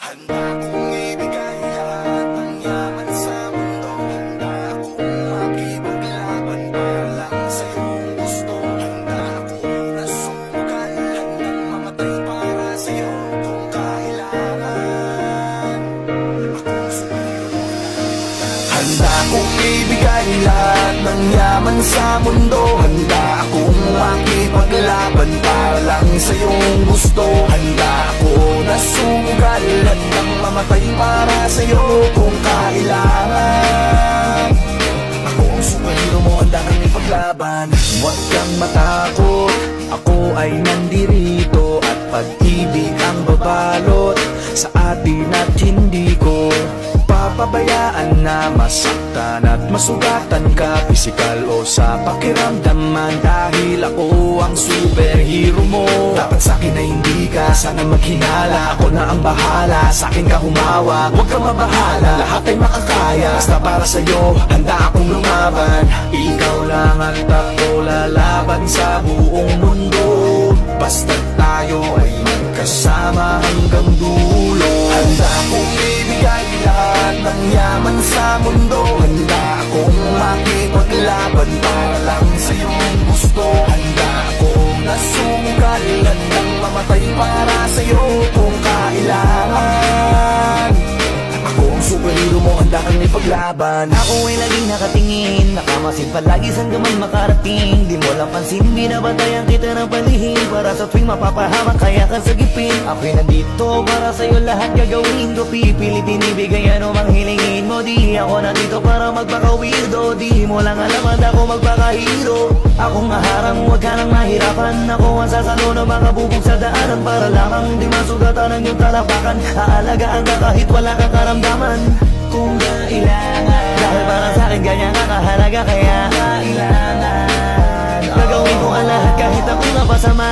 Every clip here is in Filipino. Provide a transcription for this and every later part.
Handa kong ibigay lahat ng yaman sa mundo. Handa akong makipaglaban para lang sa iyong gusto. Handa akong nasugal, handang mamatay para sa iyo kung kailangan. Akong superhero. Handa kong ibigay lahat ng yaman sa mundo. Handa akong makipaglaban para lang sa iyong gusto. Handa ako nasugal, handang mamatay para sa iyo kung kailangan. Ako ang superhero mo, handa kang ipaglaban. Huwag kang matakot, ako ay nandirito. At pag-ibig ang babalot sa atin at hindi ko papabayaan na masaktan at masugatan ka, pisikal o sa pakiramdaman. Dahil ako ang superhero mo, dapat sa'kin na hindi ka sana maghinala. Ako na ang bahala, sa'kin ka humawak, huwag kang mabahala, lahat ay makakaya. Basta para sa'yo, handa akong lumaban. Ikaw lang at ako lalaban sa buong mundo. Basta tayo ay magkasama hanggang dulo. Handa akong ibigay lahat ng yaman sa mundo. Handa akong makipaglaban para lang sa iyong gusto. Handa akong nasugal, handang mamatay para sa iyo kung kailangan. Ako ang superhero mo, handa kang ipaglaban. Ako ay laging nakatingin, nakamasid palagi saan ka man makarating. Di mo lang pansin, binabantayan kita ng palihim. Para sa tuwing mapapahamak, kaya kang sagipin. Ako'y nandito para sa'yo lahat gagawin ko. Pipilitin ibigay ano mang hilingin mo. Di ako nandito para magpaka-weirdo. Di mo lang alam at ako magpaka-hero. Akong aharang, huwag ka nang mahirapan. Ako ang sasalo ng mga bubog sa daanan. Para lamang di masugatan ang iyong talapakan. Aalagaan ka kahit wala kang karamdaman kung kailangan. Dahil para sa'kin ganyan ka kahalaga, kaya kailangan gagawin ko ang lahat kahit ako napasama.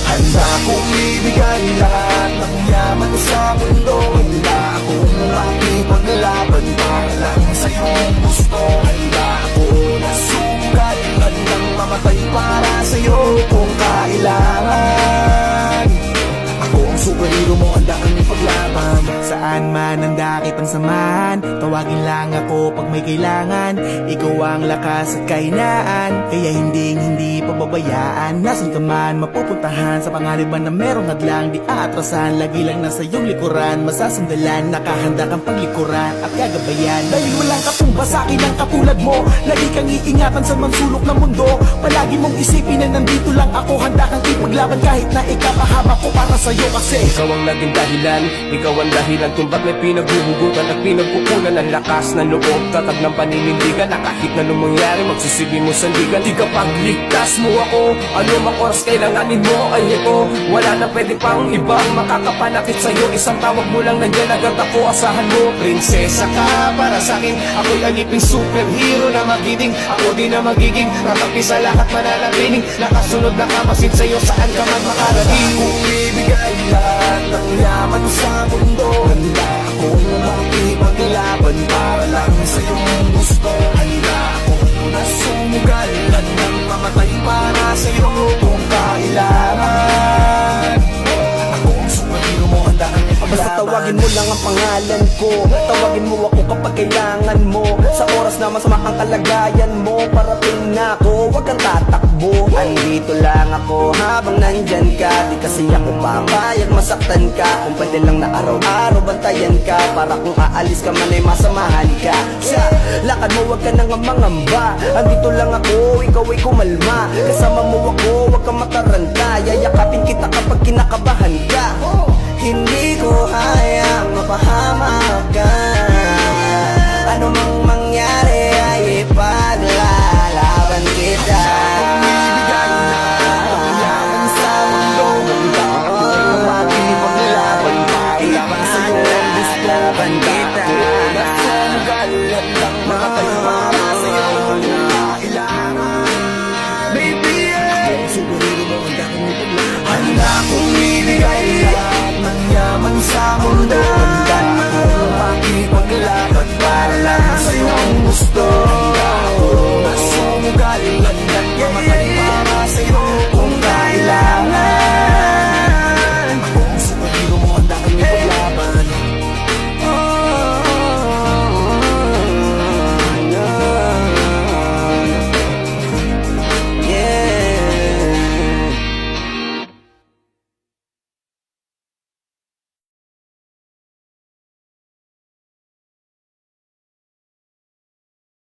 Handa kong ibigay lahat ng yaman sa mundo. Handa akong makipaglaban para lang sa iyong gusto. Handa ako nasugal, handang mamatay para sa iyo kung kailangan. Ako ang superhero mo, handa kang ipaglaban. Saan man handa kitang samahan, tawagin lang ako pag may kailangan. Ikaw ang lakas at kahinaan, kaya hindi pababayaan. Nasaan ka man mapupuntahan, sa pangaliban na merong hadlang di aatrasan. Lagi lang nasa iyong likuran, masasandalan, nakahanda kang paglikuran at gagabayan. Dahil walang katumba sa akin ang katulad mo, lagi kang iingatan sa mansulok ng mundo. Palagi mong isipin na nandito lang ako, handa kang ipaglaban kahit na ikapahaba ko para sa'yo. Kasi ikaw ang naging dahilan, ikaw ang dahilan kung ba't may pinaghuhugutan at pinagkukunan ng lakas ng loob, tatag ng paninindigan, na kahit na anong mangyari magsisilbi mo sandigan. Di ka pagligtas mo ako, ano mang oras kailanganin mo ay ito. Wala na pwede pang ibang makakapanakit sa'yo, isang tawag mo lang nandiyan agad ako, asahan mo. Prinsesa ka para sa'kin, ako'y aliping superhero na magiging. Ako din na magiging katapi sa lahat, mananatiling nakasunod na kamasid sa'yo saan ka man makarating. Kung ibigay lahat ng yaman sa mundo, handa akong makipaglaban para lang sa iyong gusto. Handa akong nasugal, handang mamatay para sa iyo kung kailangan. Ako ang superhero mo, handa kang ipaglaban. basta tawagin mo lang ang pangalan ko, tawagin mo ako kapag kailangan mo. Sa oras na masama ang kalagayan mo, parating na ako, huwag kang tatakbo. Andito lang ako habang nandyan ka, di kasi ako papayag masaktan ka. Kung pwede lang na araw-araw bantayan ka, para kung aalis ka man ay masamahan ka. Sa lakad mo huwag ka nang mangamba, andito lang ako, ikaw ay kumalma. Kasama mo ako, huwag kang mataranta, yayakapin kita kapag kinakabahan ka. Hindi ko hayang mapahamak ka, ano mang mangyari ay ipaglalaban kita. Ibigay lahat ng yaman sa mundo, handa akong makipaglaban para lang sa iyong gusto. Handa